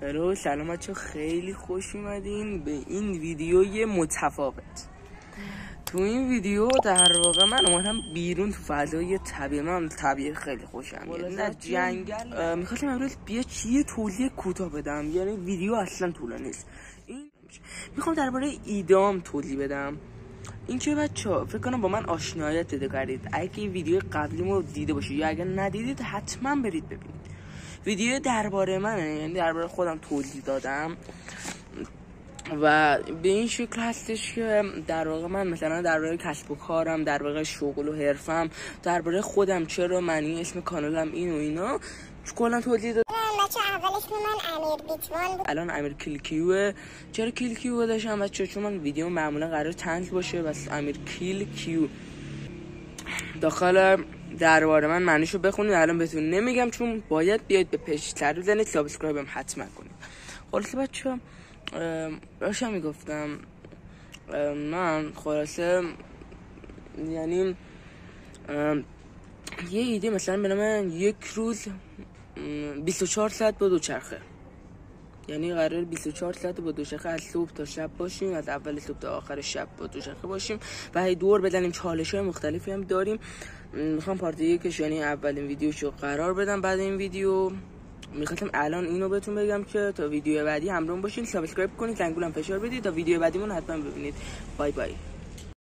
هلو سلام بچه، خیلی خوش اومدین به این ویدیوی متفاوت. تو این ویدیو در واقع من اومدم بیرون تو فضای طبیعی. من طبیعی خیلی خوشم، یعنی در جنگل. میخواستم امروز یه توضیح کوتاه بدم، یعنی ویدیو اصلا طولانی نیست. این میخوام درباره ایدام توضیح بدم. این که بچه‌ها فکر کنم با من آشنایت پیدا کردید. اگه ویدیو قبلیمو دیده باشید یا اگه ندیدید حتما برید ببینید. ویدیو درباره منه، یعنی درباره خودم توضیح دادم و به این شکل هستش که در واقع من مثلا درباره کسب و کارم، درباره شغل و حرفم، درباره خودم، چرا منی اسم کانالم این و اینا کلا توضیح دادم. بچه اول اسم من امیر بیتوان بود، الان امیر کیلکیوه. چرا کیلکیو داشتم بچه؟ چون من ویدیو معمولا قرار طنز باشه، بس امیر کیلکیو. داخل درباره من معنیشو بخونید، الان بهتون نمیگم چون باید بیاید به پیج سر بزنید، سابسکرایب هم حتما کنید. خلاصه بچه راشه میگفتم من خلاصه یعنی یه ایده مثلا به نام یک روز 24 ساعت با دوچرخه، یعنی قرار 24 ساعت با دوچرخه از صبح تا شب باشیم، از اول صبح تا آخر شب با دوچرخه باشیم و هی دور بزنیم. چالش‌های مختلفی هم داریم. میخوام پارت یکش یعنی اولین ویدیوشو قرار بدم. بعد این ویدیو میخواستم الان اینو بهتون بگم که تا ویدیو بعدی همراهمون باشین، سابسکرایب کنید، زنگولم فشار بدید تا ویدیو بعدیمون حتما ببینید. بای بای.